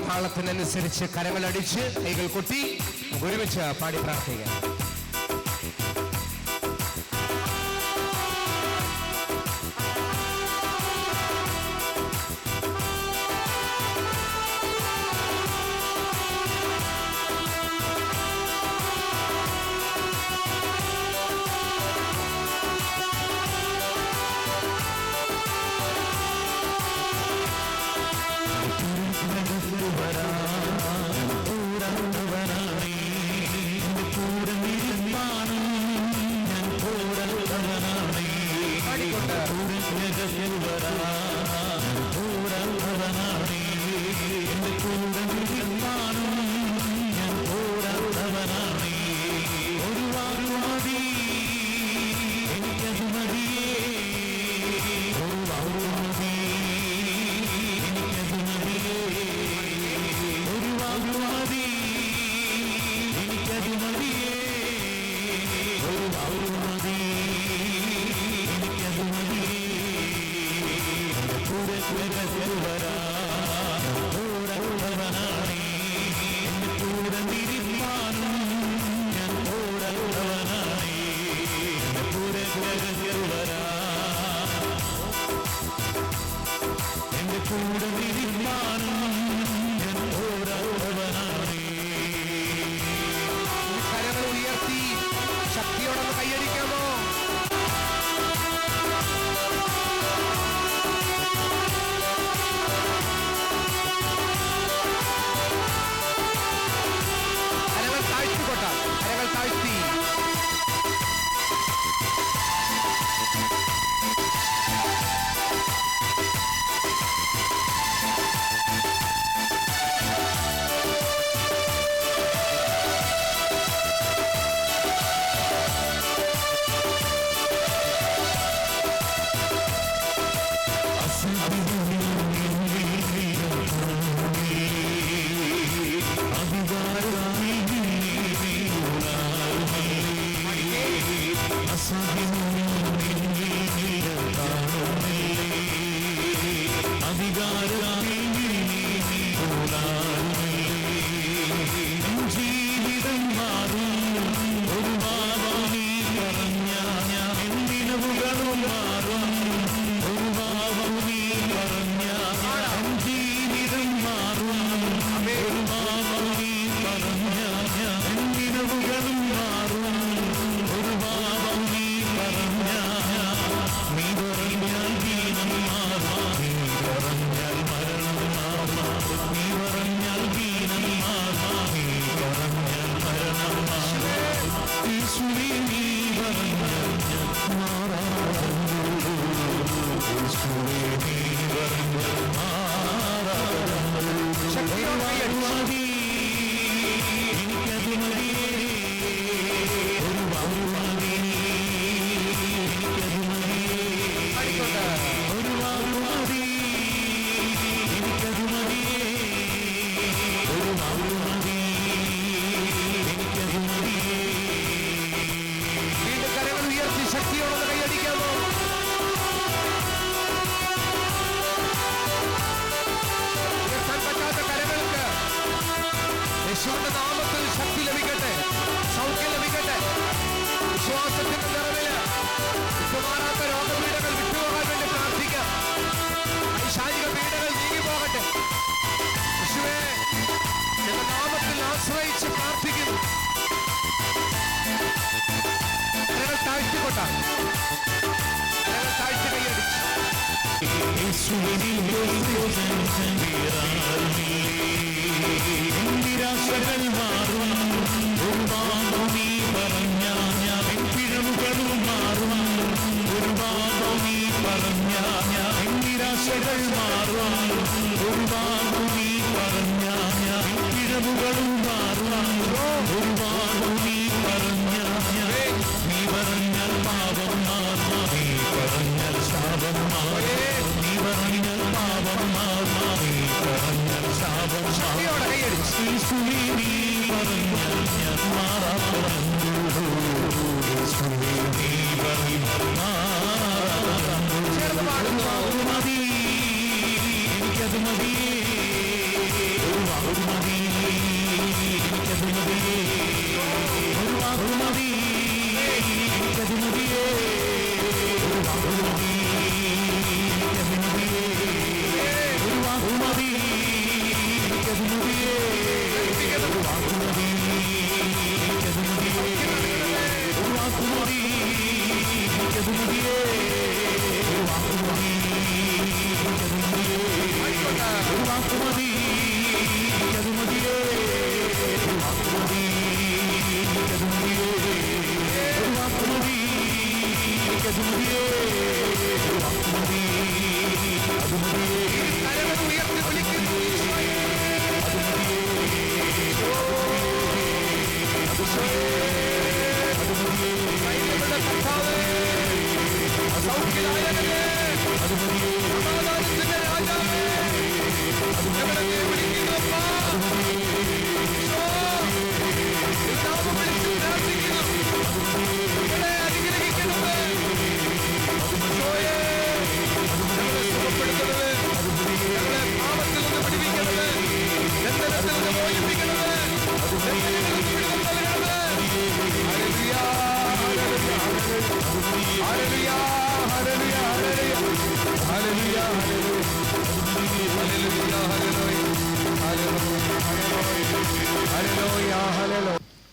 താളത്തിനനുസരിച്ച് കരങ്ങളടിച്ച് കൈകൾ കൊട്ടി ഒരുമിച്ച് പാടി പ്രാർത്ഥിക്കാം.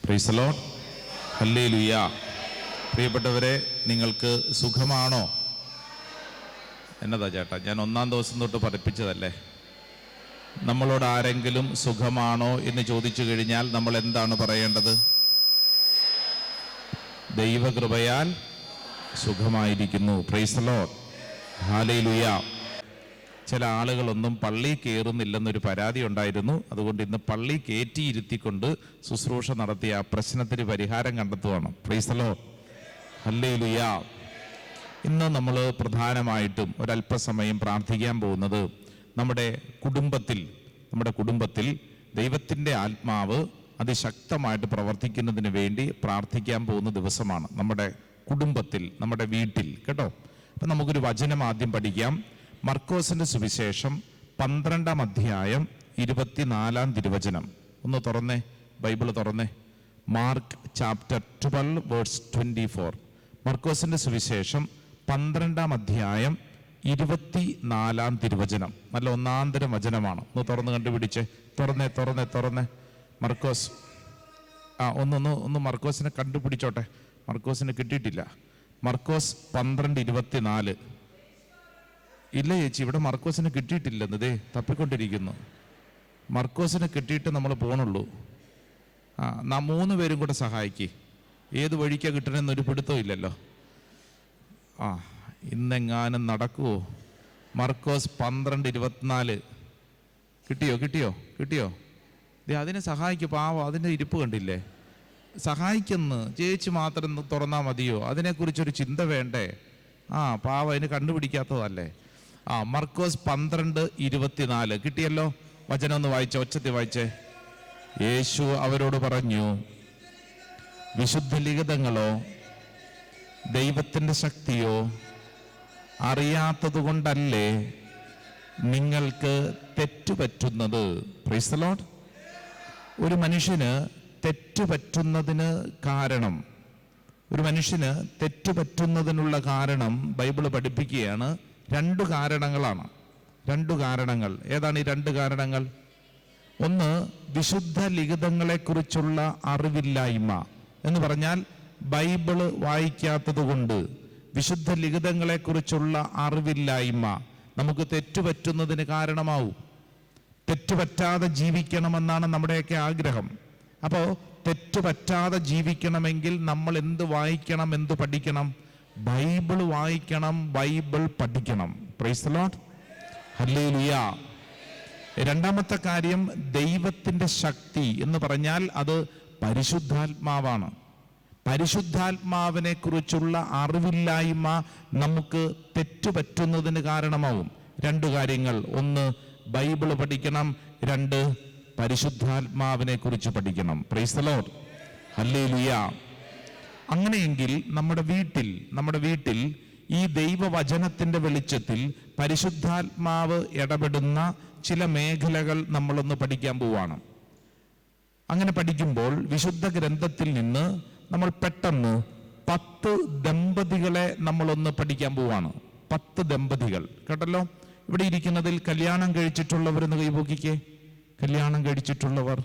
Price the Lord. ഹല്ലേലൂയ. പ്രിയപ്പെട്ടവരെ, നിങ്ങൾക്ക് സുഖമാണോ? എന്നതാ ചേട്ടാ, ഞാൻ 1-ാം ദിവസം തൊട്ട് പഠിപ്പിച്ചതല്ലേ. നമ്മളോട് ആരെങ്കിലും സുഖമാണോ എന്ന് ചോദിച്ചു കഴിഞ്ഞാൽ നമ്മൾ എന്താണ് പറയേണ്ടത്? ദൈവകൃപയാൽ സുഖമായിരിക്കുന്നു. Price the Lord. ഹല്ലേലൂയ. ചില ആളുകളൊന്നും പള്ളി കയറുന്നില്ലെന്നൊരു പരാതി ഉണ്ടായിരുന്നു. അതുകൊണ്ട് ഇന്ന് പള്ളി കയറ്റിയിരുത്തിക്കൊണ്ട് ശുശ്രൂഷ നടത്തിയ ആ പ്രശ്നത്തിന് പരിഹാരം കണ്ടെത്തുവാണ്. Praise the Lord. ഹല്ലേലൂയ. ഇന്ന് നമ്മൾ പ്രധാനമായിട്ടും ഒരല്പസമയം പ്രാർത്ഥിക്കാൻ പോകുന്നത് നമ്മുടെ കുടുംബത്തിൽ ദൈവത്തിൻ്റെ ആത്മാവ് അതിശക്തമായിട്ട് പ്രവർത്തിക്കുന്നതിന് വേണ്ടി പ്രാർത്ഥിക്കാൻ പോകുന്ന ദിവസമാണ്. നമ്മുടെ കുടുംബത്തിൽ, നമ്മുടെ വീട്ടിൽ, കേട്ടോ. അപ്പം നമുക്കൊരു വചനം ആദ്യം പഠിക്കാം. മർക്കോസിന്റെ സുവിശേഷം 12-ാം അധ്യായം 24-ാം തിരുവചനം. ഒന്ന് തുറന്നേ, ബൈബിൾ തുറന്നേ. Mark chapter 12 verse 24. മർക്കോസിന്റെ സുവിശേഷം 12-ാം അധ്യായം 24-ാം തിരുവചനം. നല്ല ഒന്നാന്തരം വചനമാണ്. ഒന്ന് തുറന്ന് കണ്ടുപിടിച്ചേ. തുറന്നേ. മർക്കോസ് ഒന്ന് മർക്കോസിനെ കണ്ടുപിടിച്ചോട്ടെ. മർക്കോസിന് കിട്ടിയിട്ടില്ല. മർക്കോസ് 12:24. ഇല്ല ചേച്ചി, ഇവിടെ മർക്കോസിന് കിട്ടിയിട്ടില്ലെന്നതേ തപ്പിക്കൊണ്ടിരിക്കുന്നു. മർക്കോസിനെ കിട്ടിയിട്ട് നമ്മൾ പോണുള്ളൂ. നാം 3 പേരും കൂടെ സഹായിക്ക്. ഏത് വഴിക്കാണ് കിട്ടണമെന്നൊരു പിടുത്തവും ഇല്ലല്ലോ. ഇന്നെങ്ങാനും നടക്കുവോ? മർക്കോസ് 12:24 കിട്ടിയോ? അതിനെ സഹായിക്കും. പാവം, അതിൻ്റെ ഇരിപ്പ് കണ്ടില്ലേ? സഹായിക്കുന്നു. ചേച്ചി മാത്രം തുറന്നാൽ മതിയോ? അതിനെക്കുറിച്ചൊരു ചിന്ത വേണ്ടേ? പാവം, അതിന് കണ്ടുപിടിക്കാത്തതല്ലേ. മർക്കോസ് 12:24 കിട്ടിയല്ലോ. വചനം ഒന്ന് വായിച്ചേ, ഒച്ചത്തിൽ വായിച്ചേ. യേശു അവരോട് പറഞ്ഞു, വിശുദ്ധ ലിഖിതങ്ങളോ ദൈവത്തിൻ്റെ ശക്തിയോ അറിയാത്തത് കൊണ്ടല്ലേ നിങ്ങൾക്ക് തെറ്റുപറ്റുന്നത്. Price the Lord. ഒരു മനുഷ്യന് തെറ്റുപറ്റുന്നതിന് കാരണം, ഒരു മനുഷ്യന് തെറ്റുപറ്റുന്നതിനുള്ള കാരണം ബൈബിള് പഠിപ്പിക്കുകയാണ്. 2 കാരണങ്ങളാണ്. 2 കാരണങ്ങൾ. ഏതാണ് ഈ 2 കാരണങ്ങൾ? ഒന്ന്, വിശുദ്ധ ലിഖിതങ്ങളെക്കുറിച്ചുള്ള അറിവില്ലായ്മ. എന്ന് പറഞ്ഞാൽ ബൈബിള് വായിക്കാത്തത് കൊണ്ട്, വിശുദ്ധ ലിഖിതങ്ങളെക്കുറിച്ചുള്ള അറിവില്ലായ്മ നമുക്ക് തെറ്റുപറ്റുന്നതിന് കാരണമാവും. തെറ്റുപറ്റാതെ ജീവിക്കണമെന്നാണ് നമ്മുടെയൊക്കെ ആഗ്രഹം. അപ്പോൾ തെറ്റുപറ്റാതെ ജീവിക്കണമെങ്കിൽ നമ്മൾ എന്ത് വായിക്കണം, എന്ത് പഠിക്കണം? ബൈബിൾ വായിക്കണം, ബൈബിൾ പഠിക്കണം. Price the Lord. ഹല്ലേലൂയ. രണ്ടാമത്തെ കാര്യം, ദൈവത്തിൻ്റെ ശക്തി എന്ന് പറഞ്ഞാൽ അത് പരിശുദ്ധാത്മാവാണ്. പരിശുദ്ധാത്മാവിനെ കുറിച്ചുള്ള അറിവില്ലായ്മ നമുക്ക് തെറ്റുപറ്റുന്നതിന് കാരണമാവും. 2 കാര്യങ്ങൾ. 1, ബൈബിള് പഠിക്കണം. 2, പരിശുദ്ധാത്മാവിനെ കുറിച്ച് പഠിക്കണം. Price the Lord. ഹല്ലേലൂയ. അങ്ങനെയെങ്കിൽ നമ്മുടെ വീട്ടിൽ ഈ ദൈവവചനത്തിന്റെ വെളിച്ചത്തിൽ പരിശുദ്ധാത്മാവ് ഇടപെടുന്ന ചില മേഖലകൾ നമ്മളൊന്ന് പഠിക്കാൻ പോവാണ്. അങ്ങനെ പഠിക്കുമ്പോൾ വിശുദ്ധ ഗ്രന്ഥത്തിൽ നിന്ന് നമ്മൾ പെട്ടെന്ന് 10 ദമ്പതികളെ നമ്മളൊന്ന് പഠിക്കാൻ പോവാണ്. 10 ദമ്പതികൾ. കേട്ടല്ലോ. ഇവിടെ ഇരിക്കുന്നതിൽ കല്യാണം കഴിച്ചിട്ടുള്ളവരെന്ന് കൈപൊക്കിക്കേ. കല്യാണം കഴിച്ചിട്ടുള്ളവർ,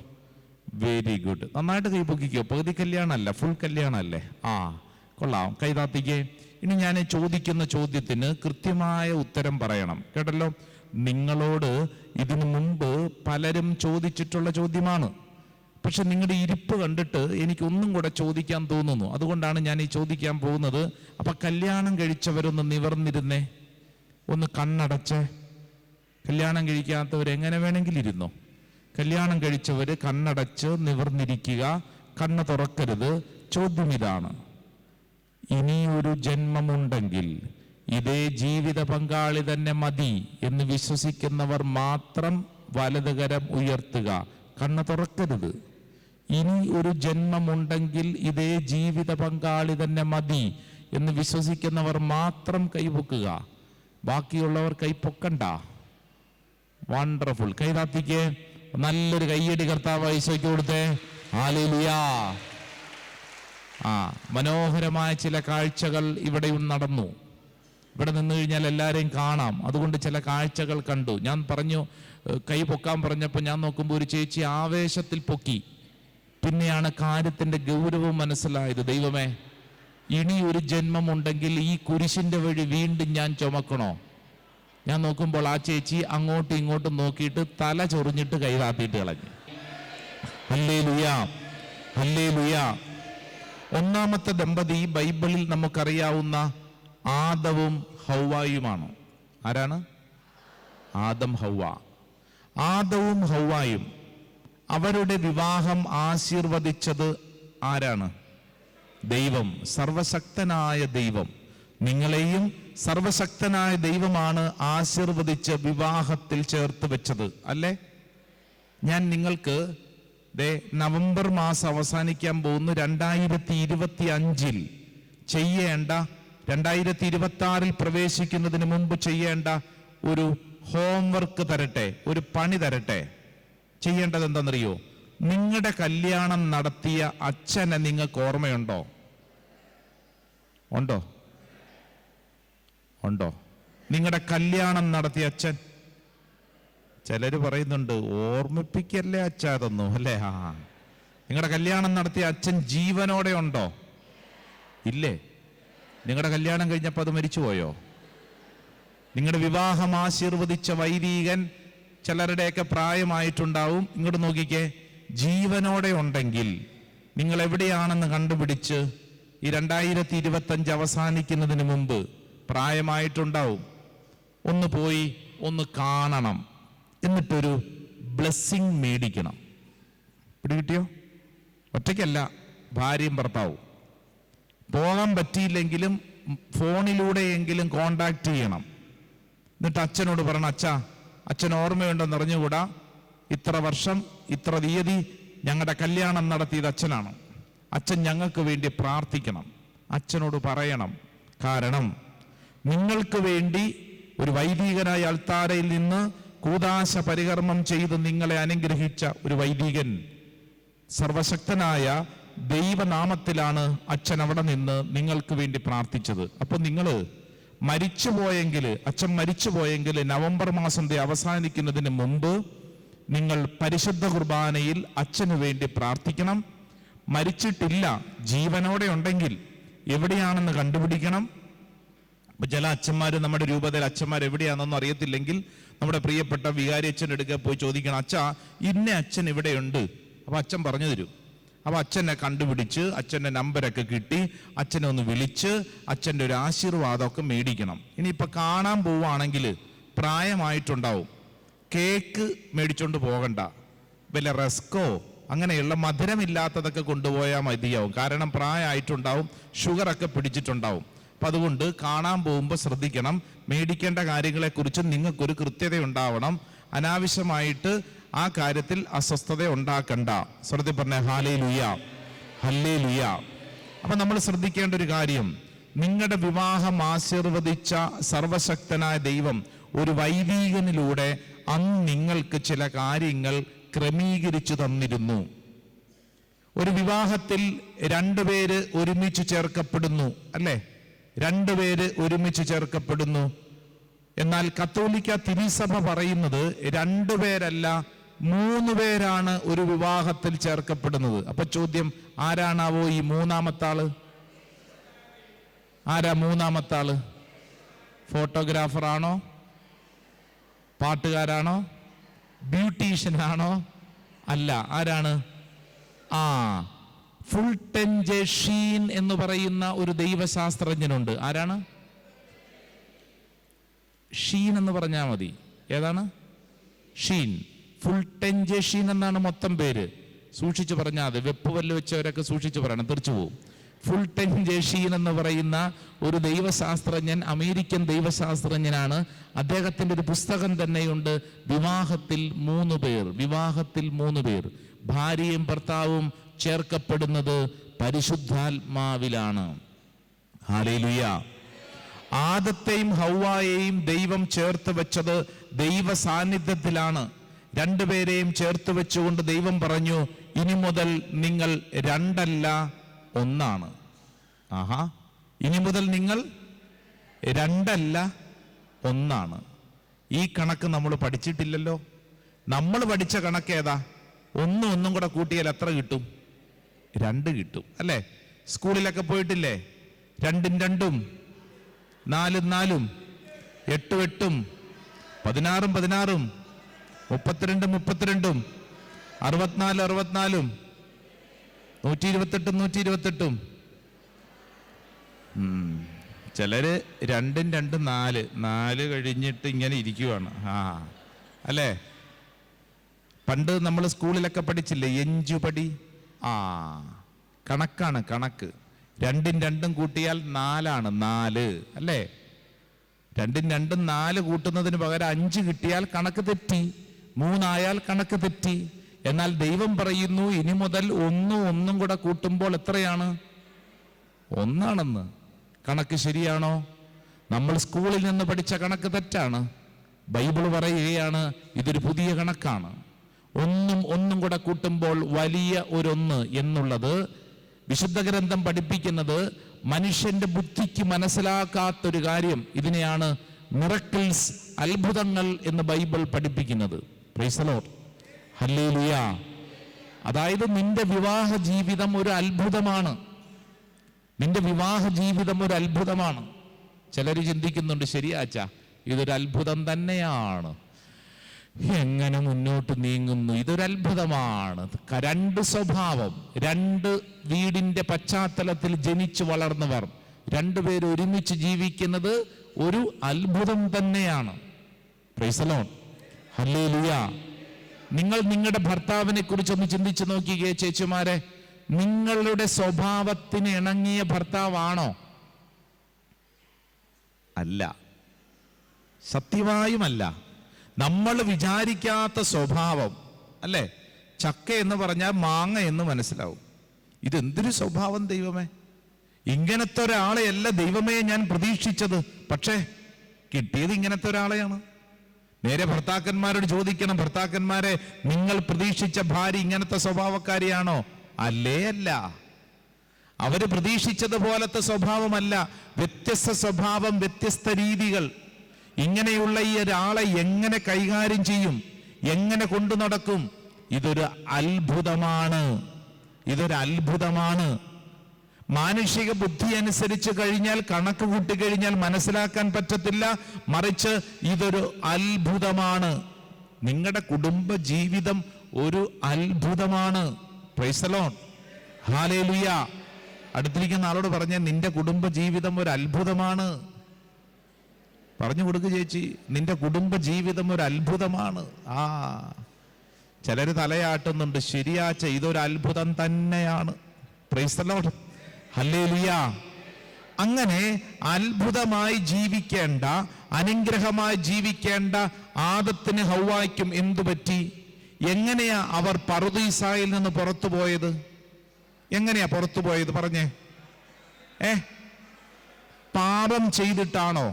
വെരി ഗുഡ്. നന്നായിട്ട് കൈപൊക്കിക്കോ. പകുതി കല്യാണമല്ല, ഫുൾ കല്യാണമല്ലേ? കൊള്ളാം. കൈതാത്തിക്കേ. ഇനി ഞാൻ ചോദിക്കുന്ന ചോദ്യത്തിന് കൃത്യമായ ഉത്തരം പറയണം. കേട്ടല്ലോ. നിങ്ങളോട് ഇതിനു മുമ്പ് പലരും ചോദിച്ചിട്ടുള്ള ചോദ്യമാണ്. പക്ഷെ നിങ്ങളുടെ ഇരിപ്പ് കണ്ടിട്ട് എനിക്ക് ഒന്നും കൂടെ ചോദിക്കാൻ തോന്നുന്നു. അതുകൊണ്ടാണ് ഞാൻ ഈ ചോദിക്കാൻ പോകുന്നത്. അപ്പൊ കല്യാണം കഴിച്ചവരൊന്ന് നിവർന്നിരുന്നേ, ഒന്ന് കണ്ണടച്ചേ. കല്യാണം കഴിക്കാത്തവർ എങ്ങനെ വേണമെങ്കിലും ഇരുന്നോ. കല്യാണം കഴിച്ചവര് കണ്ണടച്ച് നിവർന്നിരിക്കുക, കണ്ണ് തുറക്കരുത്. ചോദ്യം ഇതാണ്: ഇനിയൊരു ജന്മമുണ്ടെങ്കിൽ ഇതേ ജീവിത പങ്കാളി തന്നെ മതി എന്ന് വിശ്വസിക്കുന്നവർ മാത്രം വലതുകരം ഉയർത്തുക. കണ്ണ് തുറക്കരുത്. ഇനി ഒരു ജന്മമുണ്ടെങ്കിൽ ഇതേ ജീവിത പങ്കാളി തന്നെ മതി എന്ന് വിശ്വസിക്കുന്നവർ മാത്രം കൈപൊക്കുക. ബാക്കിയുള്ളവർ കൈപ്പൊക്കണ്ട. വണ്ടർഫുൾ. കൈതാത്തിക്ക് നല്ലൊരു കയ്യടി കർത്താവ് ഈശോയ്ക്ക് കൊടുത്തേ. ഹല്ലേലൂയ. മനോഹരമായ ചില കാഴ്ചകൾ ഇവിടെയും നടന്നു. ഇവിടെ നിന്ന് കഴിഞ്ഞാൽ എല്ലാവരെയും കാണാം. അതുകൊണ്ട് ചില കാഴ്ചകൾ കണ്ടു. ഞാൻ പറഞ്ഞു, കൈ പൊക്കാൻ പറഞ്ഞപ്പോൾ ഞാൻ നോക്കുമ്പോൾ ഒരു ചേച്ചി ആവേശത്തിൽ പൊക്കി. പിന്നെയാണ് കാര്യത്തിന്റെ ഗൗരവം മനസ്സിലായത്. ദൈവമേ, ഇനി ഒരു ജന്മമുണ്ടെങ്കിൽ ഈ കുരിശിന്റെ വഴി വീണ്ടും ഞാൻ ചുമക്കണോ? ഞാൻ നോക്കുമ്പോൾ ആ ചേച്ചി അങ്ങോട്ടും ഇങ്ങോട്ടും നോക്കിയിട്ട് തല ചൊറിഞ്ഞിട്ട് കൈതാത്തിയിട്ട് കളഞ്ഞു. Hallelujah, hallelujah. ഒന്നാമത്തെ ദമ്പതി ബൈബിളിൽ നമുക്കറിയാവുന്ന ആദവും ഹൗവായുമാണ്. ആരാണ്? ആദം, ഹൗവ. ആദവും ഹൗവായും അവരുടെ വിവാഹം ആശീർവദിച്ചത് ആരാണ്? ദൈവം, സർവശക്തനായ ദൈവം. നിങ്ങളെയും സർവശക്തനായ ദൈവമാണ് ആശീർവദിച്ച് വിവാഹത്തിൽ ചേർത്ത് വെച്ചത്, അല്ലേ? ഞാൻ നിങ്ങൾക്ക് നവംബർ മാസം അവസാനിക്കാൻ പോകുന്നു 2025 ചെയ്യേണ്ട, 2026 പ്രവേശിക്കുന്നതിന് മുമ്പ് ചെയ്യേണ്ട ഒരു ഹോംവർക്ക് തരട്ടെ, ഒരു പണി തരട്ടെ. ചെയ്യേണ്ടത് എന്താണെന്നറിയോ? നിങ്ങളുടെ കല്യാണം നടത്തിയ അച്ഛനെ നിങ്ങൾക്ക് ഓർമ്മയുണ്ടോ? ഉണ്ടോ? ഉണ്ടോ? നിങ്ങളുടെ കല്യാണം നടത്തിയ അച്ഛൻ. ചിലര് പറയുന്നുണ്ട്, ഓർമ്മിപ്പിക്കല്ലേ അച്ഛാ അതൊന്നും, അല്ലേ? നിങ്ങളുടെ കല്യാണം നടത്തിയ അച്ഛൻ ജീവനോടെ ഉണ്ടോ? ഇല്ലേ? നിങ്ങളുടെ കല്യാണം കഴിഞ്ഞപ്പോൾ അത് മരിച്ചുപോയോ? നിങ്ങളുടെ വിവാഹം ആശീർവദിച്ച വൈദികൻ ചിലരുടെയൊക്കെ പ്രായമായിട്ടുണ്ടാവും. ഇങ്ങോട്ട് നോക്കിക്കേ, ജീവനോടെ ഉണ്ടെങ്കിൽ നിങ്ങൾ എവിടെയാണെന്ന് കണ്ടുപിടിച്ച് ഈ 2025 അവസാനിക്കുന്നതിന് മുമ്പ് പ്രായമായിട്ടുണ്ടാവും. ഒന്ന് പോയി ഒന്ന് കാണണം, എന്നിട്ടൊരു ബ്ലെസ്സിങ് മേടിക്കണം. പിടികിട്ടിയോ? ഒറ്റയ്ക്കല്ല, ഭാര്യയും ഭർത്താവും. പോകാൻ പറ്റിയില്ലെങ്കിലും ഫോണിലൂടെയെങ്കിലും കോണ്ടാക്ട് ചെയ്യണം. എന്നിട്ട് അച്ഛനോട് പറയണം, അച്ഛാ, അച്ഛൻ ഓർമ്മയുണ്ടെന്ന് അറിഞ്ഞുകൂടാ, ഇത്ര വർഷം ഇത്ര തീയതി ഞങ്ങളുടെ കല്യാണം നടത്തിയത് അച്ഛനാണ്. അച്ഛൻ ഞങ്ങൾക്ക് വേണ്ടി പ്രാർത്ഥിക്കണം. അച്ഛനോട് പറയണം. കാരണം നിങ്ങൾക്ക് വേണ്ടി ഒരു വൈദികനായ അൾത്താരയിൽ നിന്ന് കൂദാശ പരികർമ്മം ചെയ്ത് നിങ്ങളെ അനുഗ്രഹിച്ച ഒരു വൈദികൻ, സർവശക്തനായ ദൈവനാമത്തിലാണ് അച്ഛൻ അവിടെ നിന്ന് നിങ്ങൾക്ക് വേണ്ടി പ്രാർത്ഥിച്ചത്. അപ്പൊ നിങ്ങൾ അച്ഛൻ മരിച്ചുപോയെങ്കിൽ നവംബർ മാസം അവസാനിക്കുന്നതിന് മുമ്പ് നിങ്ങൾ പരിശുദ്ധ കുർബാനയിൽ അച്ഛന് വേണ്ടി പ്രാർത്ഥിക്കണം. മരിച്ചിട്ടില്ല, ജീവനോടെ ഉണ്ടെങ്കിൽ എവിടെയാണെന്ന് കണ്ടുപിടിക്കണം. അപ്പൊ ചില അച്ഛന്മാര്, നമ്മുടെ രൂപതയിൽ അച്ഛന്മാർ എവിടെയാണെന്നൊന്നും അറിയത്തില്ലെങ്കിൽ നമ്മുടെ പ്രിയപ്പെട്ട വികാരി അച്ഛൻ്റെ അടുക്കൽ പോയി ചോദിക്കണം, അച്ഛാ ഇന്ന അച്ഛൻ ഇവിടെയുണ്ട്. അപ്പൊ അച്ഛൻ പറഞ്ഞു തരും. അപ്പൊ അച്ഛനെ കണ്ടുപിടിച്ച് അച്ഛൻ്റെ നമ്പരൊക്കെ കിട്ടി അച്ഛനെ ഒന്ന് വിളിച്ച് അച്ഛൻ്റെ ഒരു ആശീർവാദമൊക്കെ മേടിക്കണം. ഇനിയിപ്പോൾ കാണാൻ പോവുകയാണെങ്കിൽ പ്രായമായിട്ടുണ്ടാവും, കേക്ക് മേടിച്ചോണ്ട് പോകണ്ട, വല്ല റസ്കോ അങ്ങനെയുള്ള മധുരമില്ലാത്തതൊക്കെ കൊണ്ടുപോയാൽ മതിയാവും. കാരണം പ്രായമായിട്ടുണ്ടാവും, ഷുഗറൊക്കെ പിടിച്ചിട്ടുണ്ടാവും. അപ്പം അതുകൊണ്ട് കാണാൻ പോകുമ്പോൾ ശ്രദ്ധിക്കണം. മേടിക്കേണ്ട കാര്യങ്ങളെക്കുറിച്ച് നിങ്ങൾക്കൊരു കൃത്യത ഉണ്ടാവണം. അനാവശ്യമായിട്ട് ആ കാര്യത്തിൽ അസ്വസ്ഥത ഉണ്ടാക്കണ്ട. ശ്രദ്ധ പറഞ്ഞ ഹല്ലേലൂയ, ഹല്ലേലൂയ. അപ്പൊ നമ്മൾ ശ്രദ്ധിക്കേണ്ട ഒരു കാര്യം, നിങ്ങളുടെ വിവാഹം ആശീർവദിച്ച സർവശക്തനായ ദൈവം ഒരു വൈദികനിലൂടെ അന്ന് നിങ്ങൾക്ക് ചില കാര്യങ്ങൾ ക്രമീകരിച്ചു തന്നിരുന്നു. ഒരു വിവാഹത്തിൽ രണ്ടുപേര് ഒരുമിച്ച് ചേർക്കപ്പെടുന്നു, അല്ലേ? രണ്ടുപേര് ഒരുമിച്ച് ചേർക്കപ്പെടുന്നു. എന്നാൽ കത്തോലിക്ക തിരുസഭ പറയുന്നത് രണ്ടുപേരല്ല, 3 പേരാണ് ഒരു വിവാഹത്തിൽ ചേർക്കപ്പെടുന്നത്. അപ്പൊ ചോദ്യം, ആരാണാവോ ഈ മൂന്നാമത്താള്? ആരാ മൂന്നാമത്താള്? ഫോട്ടോഗ്രാഫർ ആണോ? പാട്ടുകാരാണോ? ബ്യൂട്ടീഷ്യനാണോ? അല്ല. ആരാണ്? ഫുൾട്ടൻ ജെ ഷീൻ എന്ന് പറയുന്ന ഒരു ദൈവശാസ്ത്രജ്ഞനുണ്ട്. ആരാണ്? ഷീൻ എന്ന് പറഞ്ഞാൽ മതി. ഏതാണ്? ഷീൻ. ഫുൾട്ടൻ ജെ ഷീൻ എന്നാണ് മൊത്തം പേര്. സൂക്ഷിച്ചു പറഞ്ഞാൽ അത് വെപ്പ് പല്ല് വെച്ചവരൊക്കെ സൂക്ഷിച്ചു പറയണം, തെറിച്ചു പോവും. ഫുൾട്ടൻ ജെ ഷീൻ എന്ന് പറയുന്ന ഒരു ദൈവശാസ്ത്രജ്ഞൻ, അമേരിക്കൻ ദൈവശാസ്ത്രജ്ഞനാണ്. അദ്ദേഹത്തിൻ്റെ ഒരു പുസ്തകം തന്നെയുണ്ട്, വിവാഹത്തിൽ 3 പേർ. വിവാഹത്തിൽ 3 പേർ, ഭാര്യയും ഭർത്താവും ചേർക്കപ്പെടുന്നത് പരിശുദ്ധാത്മാവിലാണ്. ഹല്ലേലൂയ. ആദത്തെയും ഹവ്വായെയും ദൈവം ചേർത്ത് വെച്ചത് ദൈവ സാന്നിധ്യത്തിലാണ്. 2 പേരെയും ചേർത്ത് വെച്ചുകൊണ്ട് ദൈവം പറഞ്ഞു, ഇനി മുതൽ നിങ്ങൾ 2 അല്ല 1. ആഹാ, ഇനി മുതൽ നിങ്ങൾ 2 അല്ല 1. ഈ കണക്ക് നമ്മൾ പഠിച്ചിട്ടില്ലല്ലോ. നമ്മൾ പഠിച്ച കണക്ക് ഏതാ? 1 കൂടെ കൂട്ടിയാൽ എത്ര കിട്ടും? 2 കിട്ടും അല്ലേ? സ്കൂളിലൊക്കെ പോയിട്ടില്ലേ? 2 2 4 4 8 8 16 16 32 32 64 64 128 128. ചിലര് 2 2 4 4 കഴിഞ്ഞിട്ട് ഇങ്ങനെ ഇരിക്കുവാണ്. അല്ലേ? പണ്ട് നമ്മൾ സ്കൂളിലൊക്കെ പഠിച്ചില്ലേ, എഞ്ചുപടി? കണക്കാണ്, കണക്ക്. 2 2 കൂട്ടിയാൽ 4 4 അല്ലേ? 2 2 4 കൂട്ടുന്നതിന് പകരം 5 കിട്ടിയാൽ കണക്ക് തെറ്റി, 3 ആയാൽ കണക്ക് തെറ്റി. എന്നാൽ ദൈവം പറയുന്നു, ഇനി മുതൽ 1 കൂടെ കൂട്ടുമ്പോൾ എത്രയാണ്? 1 കണക്ക് ശരിയാണോ? നമ്മൾ സ്കൂളിൽ നിന്ന് പഠിച്ച കണക്ക് തെറ്റാണ്. ബൈബിൾ പറയുകയാണ് ഇതൊരു പുതിയ കണക്കാണ്. 1 കൂടെ കൂട്ടുമ്പോൾ വലിയ ഒരു 1 എന്നുള്ളത് വിശുദ്ധ ഗ്രന്ഥം പഠിപ്പിക്കുന്നത് മനുഷ്യന്റെ ബുദ്ധിക്ക് മനസ്സിലാക്കാത്തൊരു കാര്യം. ഇതിനെയാണ് മിറക്കിൾസ്, അത്ഭുതങ്ങൾ എന്ന് ബൈബിൾ പഠിപ്പിക്കുന്നത്. Price the Lord. ഹല്ലേലൂയ. അതായത് നിന്റെ വിവാഹ ജീവിതം ഒരു അത്ഭുതമാണ്. നിന്റെ വിവാഹ ജീവിതം ഒരു അത്ഭുതമാണ്. ചിലർ ചിന്തിക്കുന്നുണ്ട്, ശരിയാച്ചാ ഇതൊരു അത്ഭുതം തന്നെയാണ്, എങ്ങനെ മുന്നോട്ട് നീങ്ങുന്നു, ഇതൊരു അത്ഭുതമാണ്. 2 സ്വഭാവം, 2 വീടിന്റെ പശ്ചാത്തലത്തിൽ ജനിച്ചു വളർന്നവർ, 2 പേര് ഒരുമിച്ച് ജീവിക്കുന്നത് ഒരു അത്ഭുതം തന്നെയാണ്. Price the Lord. ഹല്ലേലൂയ. നിങ്ങൾ നിങ്ങളുടെ ഭർത്താവിനെ കുറിച്ചൊന്ന് ചിന്തിച്ചു നോക്കിക്കേ ചേച്ചിമാരെ. നിങ്ങളുടെ സ്വഭാവത്തിന് ഇണങ്ങിയ ഭർത്താവാണോ? അല്ല, സത്യമായുമല്ല. നമ്മൾ വിചാരിക്കാത്ത സ്വഭാവം അല്ലേ? ചക്ക എന്ന് പറഞ്ഞാൽ മാങ്ങ എന്ന് മനസ്സിലാവും. ഇതെന്തൊരു സ്വഭാവം ദൈവമേ! ഇങ്ങനത്തെ ഒരാളെയല്ല ദൈവമേ ഞാൻ പ്രതീക്ഷിച്ചത്. പക്ഷേ കിട്ടിയത് ഇങ്ങനത്തെ ഒരാളെയാണ്. നേരെ ഭർത്താക്കന്മാരോട് ചോദിക്കണം, ഭർത്താക്കന്മാരെ, നിങ്ങൾ പ്രതീക്ഷിച്ച ഭാര്യ ഇങ്ങനത്തെ സ്വഭാവക്കാരിയാണോ? അല്ലേ അല്ല. അവര് പ്രതീക്ഷിച്ചതുപോലത്തെ സ്വഭാവമല്ല. വ്യത്യസ്ത സ്വഭാവം, വ്യത്യസ്ത രീതികൾ. ഇങ്ങനെയുള്ള ഈ ഒരാളെ എങ്ങനെ കൈകാര്യം ചെയ്യും, എങ്ങനെ കൊണ്ടു നടക്കും? ഇതൊരു അത്ഭുതമാണ്. ഇതൊരു അത്ഭുതമാണ്. മാനുഷിക ബുദ്ധി അനുസരിച്ച് കഴിഞ്ഞാൽ, കണക്ക് കൂട്ടിക്കഴിഞ്ഞാൽ മനസ്സിലാക്കാൻ പറ്റത്തില്ല. മറിച്ച് ഇതൊരു അത്ഭുതമാണ്. നിങ്ങളുടെ കുടുംബ ജീവിതം ഒരു അത്ഭുതമാണ്. Price the Lord. ഹല്ലേലൂയ. അടുത്തിരിക്കുന്ന ആളോട് പറഞ്ഞ, നിന്റെ കുടുംബ ജീവിതം ഒരു അത്ഭുതമാണ്. പറഞ്ഞു കൊടുക്ക് ചേച്ചി, നിന്റെ കുടുംബ ജീവിതം ഒരു അത്ഭുതമാണ്. ചിലര് തലയാട്ടുന്നുണ്ട്. ശരിയാച്ച, ഇതൊരു അത്ഭുതം തന്നെയാണ്. Price the Lord. ഹല്ലേലൂയ. അങ്ങനെ അത്ഭുതമായി ജീവിക്കേണ്ട, അനുഗ്രഹമായി ജീവിക്കേണ്ട ആദത്തിന് ഹവ്വായ്ക്കും എന്തു പറ്റി? എങ്ങനെയാ അവർ പറുദീസായിൽ നിന്ന് പുറത്തു പോയത്? എങ്ങനെയാ പുറത്തു പോയത്? പറഞ്ഞേ. പാപം ചെയ്തിട്ടാണോ?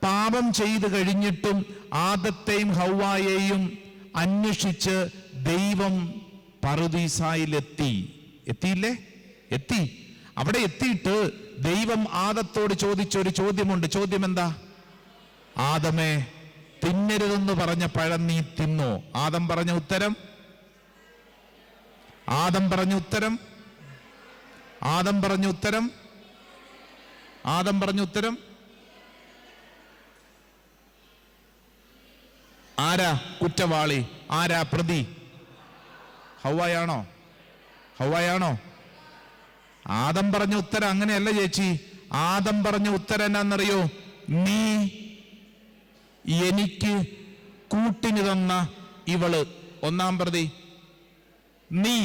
പാപം ചെയ്തു കഴിഞ്ഞിട്ടും ആദത്തെയും ഹവ്വായെയും അന്വേഷിച്ച് ദൈവം പറുദീസായിലെത്തി. എത്തിയില്ലേ? എത്തി. അവിടെ എത്തിയിട്ട് ദൈവം ആദത്തോട് ചോദിച്ചൊരു ചോദ്യമുണ്ട്. ചോദ്യം എന്താ? ആദമേ, തിന്നരുതെന്ന് പറഞ്ഞ പഴം നീ തിന്നോ? ആദം പറഞ്ഞ ഉത്തരം, ആദം പറഞ്ഞ ഉത്തരം, ആദം പറഞ്ഞ ഉത്തരം, ആദം പറഞ്ഞ ഉത്തരം ആരാ കുറ്റവാളി? ആരാ പ്രതി? ഹവ്വായാണോ? ഹവ്വായാണോ? ആദം പറഞ്ഞ ഉത്തരം അങ്ങനെയല്ല ചേച്ചി. ആദം പറഞ്ഞ ഉത്തരം എന്നാന്നറിയോ? നീ എനിക്ക് കൂട്ടിന് തന്ന ഇവള് ഒന്നാം പ്രതി. നീ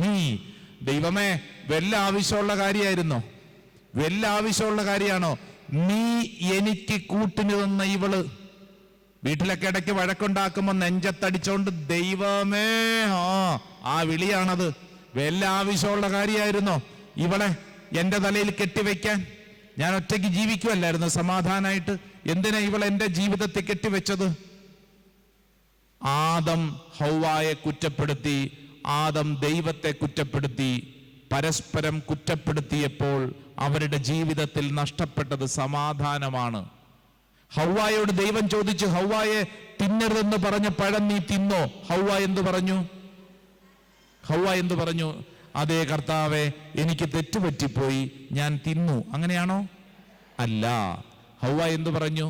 നീ ദൈവമേ, വല്ല ആവശ്യമുള്ള കാര്യമായിരുന്നോ? വല്ല ആവശ്യമുള്ള കാര്യമാണോ? നീ എനിക്ക് കൂട്ടിന് തന്ന ഇവള്. വീട്ടിലൊക്കെ ഇടയ്ക്ക് വഴക്കുണ്ടാക്കുമ്പോ നെഞ്ചത്തടിച്ചോണ്ട് ദൈവമേ ആ വിളിയാണത്. വല്ല ആവശ്യമുള്ള കാര്യമായിരുന്നോ ഇവളെ എന്റെ തലയിൽ കെട്ടിവെക്കാൻ? ഞാൻ ഒറ്റയ്ക്ക് ജീവിക്കുമല്ലായിരുന്നു സമാധാനമായിട്ട്. എന്തിനാ ഇവളെ എന്റെ ജീവിതത്തെ കെട്ടിവെച്ചത്? ആദം ഹവ്വായെ കുറ്റപ്പെടുത്തി, ആദം ദൈവത്തെ കുറ്റപ്പെടുത്തി. പരസ്പരം കുറ്റപ്പെടുത്തിയപ്പോൾ അവരുടെ ജീവിതത്തിൽ നഷ്ടപ്പെട്ടത് സമാധാനമാണ്. ഹവ്വായോട് ദൈവം ചോദിച്ചു, ഹവ്വായെ തിന്നരുതെന്ന് പറഞ്ഞ പഴം നീ തിന്നോ? ഹവ്വ എന്തു പറഞ്ഞു? ഹവ്വ എന്തു പറഞ്ഞു? അതേ കർത്താവേ, എനിക്ക് തെറ്റുപറ്റിപ്പോയി, ഞാൻ തിന്നു. അങ്ങനെയാണോ? അല്ല. ഹവ്വ എന്തു പറഞ്ഞു?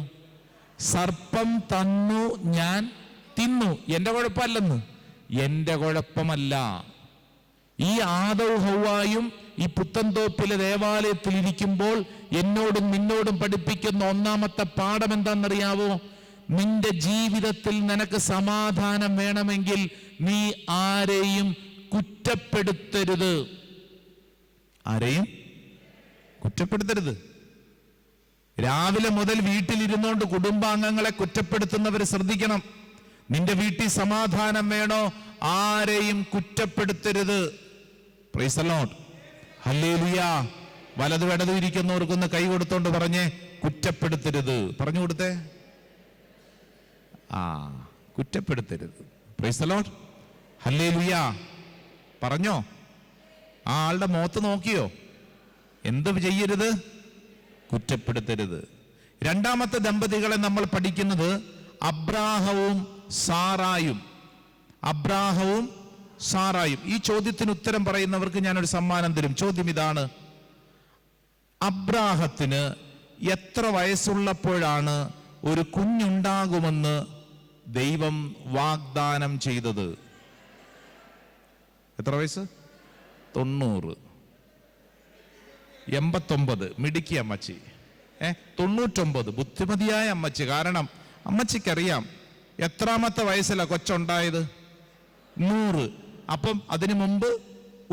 സർപ്പം തന്നു, ഞാൻ തിന്നു. എന്റെ കുഴപ്പമല്ലെന്ന്. എന്റെ കുഴപ്പമല്ല. ഈ ആദവും ഹവ്വായും ഈ പുത്തൻതോപ്പിലെ ദേവാലയത്തിൽ ഇരിക്കുമ്പോൾ എന്നോടും നിന്നോടും പഠിപ്പിക്കുന്ന ഒന്നാമത്തെ പാഠം എന്താണെന്നറിയാവോ? നിന്റെ ജീവിതത്തിൽ നിനക്ക് സമാധാനം വേണമെങ്കിൽ നീ ആരെയും കുറ്റപ്പെടുത്തരുത്. ആരെയും കുറ്റപ്പെടുത്തരുത്. രാവിലെ മുതൽ വീട്ടിലിരുന്നോണ്ട് കുടുംബാംഗങ്ങളെ കുറ്റപ്പെടുത്തുന്നവർ ശ്രദ്ധിക്കണം. നിന്റെ വീട്ടിൽ സമാധാനം വേണോ? ആരെയും കുറ്റപ്പെടുത്തരുത്. Praise the Lord. ഹല്ലേലൂയ. വലതു ഇടതു ഇരിക്കുന്നവർക്കൊന്ന് കൈ കൊടുത്തോണ്ട് പറഞ്ഞേ, കുറ്റപ്പെടുത്തരുത്. പറഞ്ഞു കൊടുത്തേ. കുറ്റപ്പെടുത്തരുത്. Praise the Lord. ഹല്ലേലൂയ. പറഞ്ഞോ. ആ ആളുടെ മുഖത്ത് നോക്കിയോ? എന്ത് ചെയ്യരുത്? കുറ്റപ്പെടുത്തരുത്. രണ്ടാമത്തെ ദമ്പതികളെ നമ്മൾ പഠിക്കുന്നത് അബ്രാഹവും സാറായും. അബ്രാഹവും സാറായും. ഈ ചോദ്യത്തിന് ഉത്തരം പറയുന്നവർക്ക് ഞാനൊരു സമ്മാനം തരും. ചോദ്യം ഇതാണ്: അബ്രാഹത്തിന് എത്ര വയസ്സുള്ളപ്പോഴാണ് ഒരു കുഞ്ഞുണ്ടാകുമെന്ന് ദൈവം വാഗ്ദാനം ചെയ്തത്? എത്ര വയസ്സ്? 90. 89. മിടുക്കി അമ്മച്ചി. 99. ബുദ്ധിമതിയായ അമ്മച്ചി. കാരണം അമ്മച്ചിക്കറിയാം എത്രാമത്തെ വയസ്സിലാണ് കൊച്ചുണ്ടായത്? 100. അപ്പം അതിനു മുമ്പ്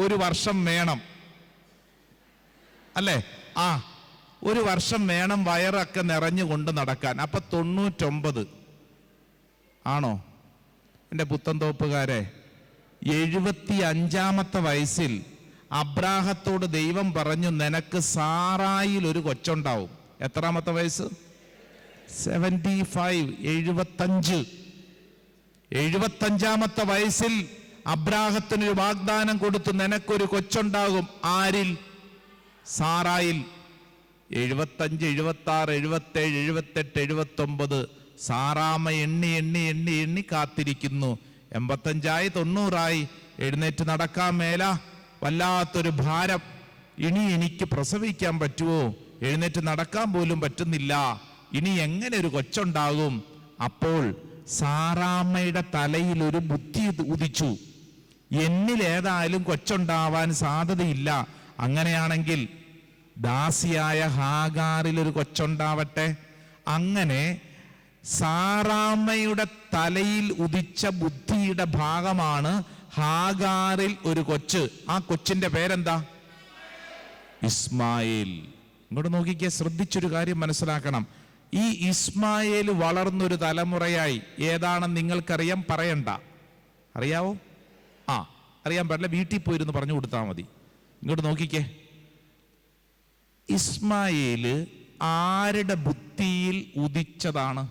ഒരു വർഷം വേണം അല്ലേ? ഒരു വർഷം വേണം വയറൊക്കെ നിറഞ്ഞുകൊണ്ട് നടക്കാൻ. അപ്പൊ 99 ആണോ? എൻ്റെ പുത്തൻതോപ്പുകാരെ, 75-ാമത്തെ വയസ്സിൽ അബ്രാഹത്തോട് ദൈവം പറഞ്ഞു, നിനക്ക് സാറായിൽ ഒരു കൊച്ചുണ്ടാവും. എത്രാമത്തെ വയസ്സ്? 75. 75-ാമത്തെ വയസ്സിൽ അബ്രാഹത്തിനൊരു വാഗ്ദാനം കൊടുത്തു, നിനക്കൊരു കൊച്ചുണ്ടാകും. ആരിൽ? സാറായിൽ. 75, 76, 77, 78, 79. സാറാമ്മ എണ്ണി എണ്ണി എണ്ണി എണ്ണി കാത്തിരിക്കുന്നു. 85ആയി, 90ആയി. എഴുന്നേറ്റ് നടക്കാൻ മേല, വല്ലാത്തൊരു ഭാരം. ഇനി എനിക്ക് പ്രസവിക്കാൻ പറ്റുമോ? എഴുന്നേറ്റ് നടക്കാൻ പോലും പറ്റുന്നില്ല. ഇനി എങ്ങനെ ഒരു കൊച്ചുണ്ടാകും? അപ്പോൾ സാറാമ്മയുടെ തലയിൽ ഒരു ബുദ്ധി ഉദിച്ചു. എന്നിലേതായാലും കൊച്ചുണ്ടാവാൻ സാധ്യതയില്ല. അങ്ങനെയാണെങ്കിൽ ദാസിയായ ഹാഗാറിൽ ഒരു കൊച്ചുണ്ടാവട്ടെ. അങ്ങനെ സാറാമ്മയുടെ തലയിൽ ഉദിച്ച ബുദ്ധിയുടെ ഭാഗമാണ് ഹാഗാറിൽ ഒരു കൊച്ച്. ആ കൊച്ചിന്റെ പേരെന്താ? ഇസ്മായേൽ. ഇങ്ങോട്ട് നോക്കിക്കേ, ശ്രദ്ധിച്ചൊരു കാര്യം മനസ്സിലാക്കണം. ഈ ഇസ്മായേൽ വളർന്നൊരു തലമുറയായി. ഏതാണെന്ന് നിങ്ങൾക്കറിയാം, പറയണ്ട. അറിയാവോ? അറിയാൻ പാടില്ല, വീട്ടിൽ പോയിരുന്നു പറഞ്ഞു കൊടുത്താൽ മതി. ഇങ്ങോട്ട് നോക്കിക്കേ, ഇസ്മായേല് ആരുടെ ബുദ്ധിയിൽ ഉദിച്ചതാണ്?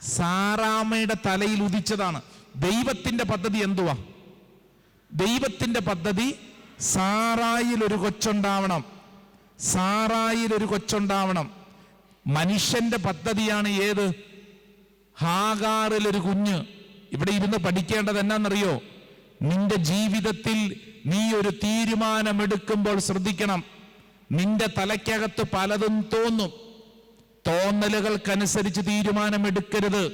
സാറാമ്മയുടെ തലയിൽ ഉദിച്ചതാണ്. ദൈവത്തിന്റെ പദ്ധതി എന്തുവാ? ദൈവത്തിന്റെ പദ്ധതി സാറായിൽ ഒരു കൊച്ചുണ്ടാവണം. സാറായിൽ ഒരു കൊച്ചുണ്ടാവണം. മനുഷ്യന്റെ പദ്ധതിയാണ് ഏത്? ഹാഗാറിൽ ഒരു കുഞ്ഞ്. ഇവിടെ ഇരുന്ന് പഠിക്കേണ്ടത് എന്നാന്നറിയോ? നിന്റെ ജീവിതത്തിൽ നീ ഒരു തീരുമാനമെടുക്കുമ്പോൾ ശ്രദ്ധിക്കണം. നിന്റെ തലയ്ക്കകത്ത് പലതും തോന്നും. തോന്നലുകൾക്കനുസരിച്ച് തീരുമാനമെടുക്കരുത്.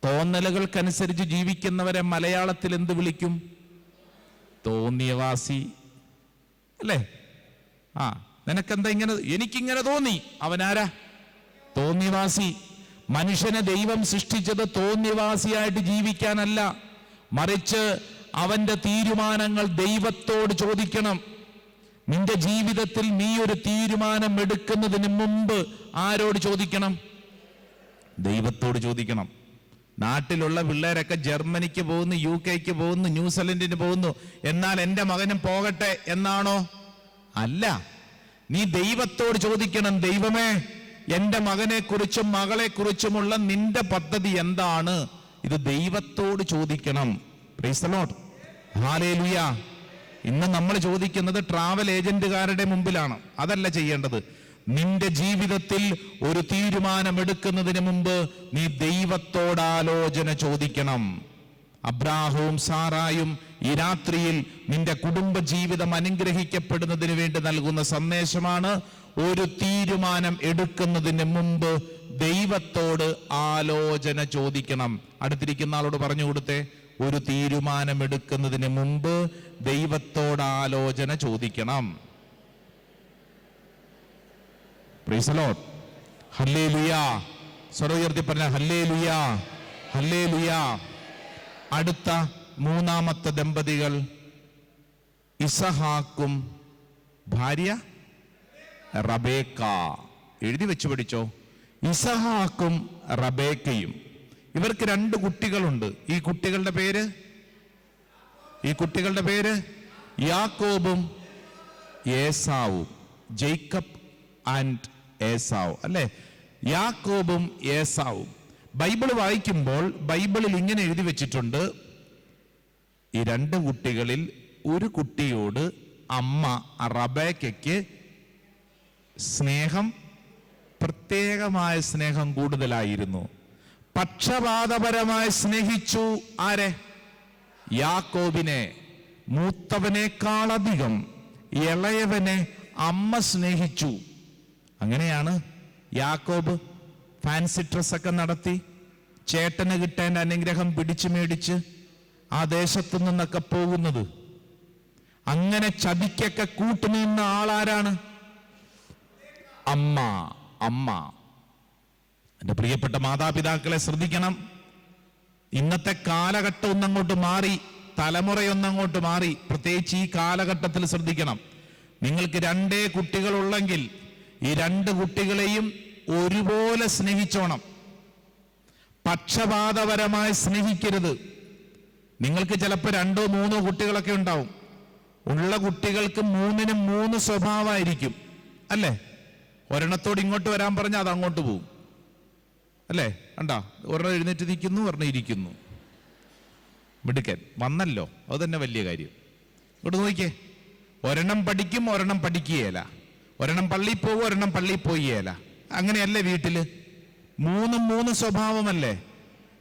തോന്നലുകൾക്കനുസരിച്ച് ജീവിക്കുന്നവരെ മലയാളത്തിൽ എന്ത് വിളിക്കും? തോന്നിയവാസി അല്ലേ? നിനക്കെന്താ ഇങ്ങനെ? എനിക്കിങ്ങനെ തോന്നി. അവനാരാ? തോന്നിയവാസി. മനുഷ്യനെ ദൈവം സൃഷ്ടിച്ചത് തോന്നിയവാസിയായിട്ട് ജീവിക്കാനല്ല, മറിച്ച് അവന്റെ തീരുമാനങ്ങൾ ദൈവത്തോട് ചോദിക്കണം. നിന്റെ ജീവിതത്തിൽ നീ ഒരു തീരുമാനം എടുക്കുന്നതിന് മുമ്പ് ആരോട് ചോദിക്കണം? ദൈവത്തോട് ചോദിക്കണം. നാട്ടിലുള്ള പിള്ളേരൊക്കെ ജർമ്മനിക്ക് പോകുന്നു, UK പോകുന്നു, ന്യൂസിലൻഡിന് പോകുന്നു. എന്നാൽ എൻ്റെ മകനും പോകട്ടെ എന്നാണോ? അല്ല. നീ ദൈവത്തോട് ചോദിക്കണം, ദൈവമേ, എൻ്റെ മകനെ കുറിച്ചും മകളെ കുറിച്ചുമുള്ള നിന്റെ പദ്ധതി എന്താണ്? ഇത് ദൈവത്തോട് ചോദിക്കണം. Price the Lord. ഹല്ലേലൂയ. ഇന്ന് നമ്മൾ ചോദിക്കുന്നത് ട്രാവൽ ഏജന്റുകാരുടെ മുമ്പിലാണ്. അതല്ല ചെയ്യേണ്ടത്. നിന്റെ ജീവിതത്തിൽ ഒരു തീരുമാനമെടുക്കുന്നതിന് മുമ്പ് നീ ദൈവത്തോട് ആലോചന ചോദിക്കണം. അബ്രാഹവും സാറായും ഈ രാത്രിയിൽ നിന്റെ കുടുംബ ജീവിതം അനുഗ്രഹിക്കപ്പെടുന്നതിന് വേണ്ടി നൽകുന്ന സന്ദേശമാണ്. ഒരു തീരുമാനം എടുക്കുന്നതിന് മുമ്പ് ദൈവത്തോട് ആലോചന ചോദിക്കണം. അടുത്തിരിക്കുന്ന ആളോട് പറഞ്ഞു കൊടുത്തേ, ഒരു തീരുമാനം എടുക്കുന്നതിന് മുമ്പ് ദൈവത്തോട് ആലോചന ചോദിക്കണം. Price the Lord. ഹല്ലേലൂയ. സ്വരം ഉയർത്തി പറഞ്ഞ ഹല്ലേലൂയ, ഹല്ലേലൂയ. അടുത്ത മൂന്നാമത്തെ ദമ്പതികൾ ഇസഹാക്കും ഭാര്യ റബേക്ക. എഴുതി വെച്ച് പഠിച്ചോ. ഇസഹാക്കും റബേക്കയും. ഇവർക്ക് 2 കുട്ടികളുണ്ട്. ഈ കുട്ടികളുടെ പേര് യാക്കോബും ഏസാവും. ജേക്കബ് ആൻഡ് ഏസാവ് അല്ലെ? യാക്കോബും ഏസാവും. ബൈബിൾ വായിക്കുമ്പോൾ ബൈബിളിൽ ഇങ്ങനെ എഴുതി വെച്ചിട്ടുണ്ട്, ഈ 2 കുട്ടികളിൽ ഒരു കുട്ടിയോട് അമ്മ റബേക്കയ്ക്ക് സ്നേഹം, പ്രത്യേകമായ സ്നേഹം കൂടുതലായിരുന്നു. പക്ഷപാതപരമായി സ്നേഹിച്ചു. ആരെ? യാക്കോബിനെ. മൂത്തവനേക്കാളധികം ഇളയവനെ അമ്മ സ്നേഹിച്ചു. അങ്ങനെയാണ് യാക്കോബ് ഫാൻസി ഡ്രസ്സൊക്കെ നടത്തി ചേട്ടന് കിട്ടേണ്ട അനുഗ്രഹം പിടിച്ചു മേടിച്ച് ആ ദേശത്തു നിന്നൊക്കെ പോകുന്നത്. അങ്ങനെ ചതിക്കൊക്കെ കൂട്ടുനിന്ന ആളാരാണ്? അമ്മ. എൻ്റെ പ്രിയപ്പെട്ട മാതാപിതാക്കളെ ശ്രദ്ധിക്കണം. ഇന്നത്തെ കാലഘട്ടം ഒന്നങ്ങോട്ട് മാറി, തലമുറയൊന്നങ്ങോട്ട് മാറി. പ്രത്യേകിച്ച് ഈ കാലഘട്ടത്തിൽ ശ്രദ്ധിക്കണം. നിങ്ങൾക്ക് 2 കുട്ടികളുള്ളെങ്കിൽ ഈ 2 കുട്ടികളെയും ഒരുപോലെ സ്നേഹിച്ചോണം. പക്ഷപാതപരമായി സ്നേഹിക്കരുത്. നിങ്ങൾക്ക് ചിലപ്പോൾ 2 or 3 കുട്ടികളൊക്കെ ഉണ്ടാവും. ഉള്ള കുട്ടികൾക്ക് 3നും 3 സ്വഭാവമായിരിക്കും അല്ലേ? ഒരെണ്ണത്തോട് ഇങ്ങോട്ട് വരാൻ പറഞ്ഞാൽ അത് അങ്ങോട്ട് പോവും അല്ലേ? കണ്ടാ, ഒരെണ്ണം എഴുന്നേറ്റ് നിൽക്കുന്നു, ഒരെണ്ണം ഇരിക്കുന്നു. മിടുക്കൻ വന്നല്ലോ, അത് തന്നെ വലിയ കാര്യം. ഇങ്ങോട്ട് നോക്കിക്കേ, ഒരെണ്ണം പഠിക്കും, ഒരെണ്ണം പഠിക്കുകയില്ല. ഒരെണ്ണം പള്ളിയിൽ പോകും, ഒരെണ്ണം പള്ളിയിൽ പോവുകയില്ല. അങ്ങനെയല്ലേ വീട്ടില്? 3നും 3 സ്വഭാവമല്ലേ?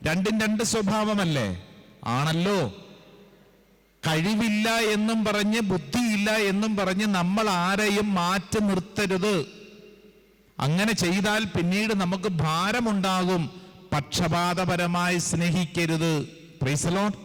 2നും 2 സ്വഭാവമല്ലേ? ആണല്ലോ. കഴിവില്ല എന്നും പറഞ്ഞ്, ബുദ്ധിയില്ല എന്നും പറഞ്ഞ് നമ്മൾ ആരെയും മാറ്റി നിർത്തരുത്. അങ്ങനെ ചെയ്താൽ പിന്നീട് നമുക്ക് ഭാരമുണ്ടാകും. പക്ഷപാതപരമായി സ്നേഹിക്കരുത്. Praise the Lord.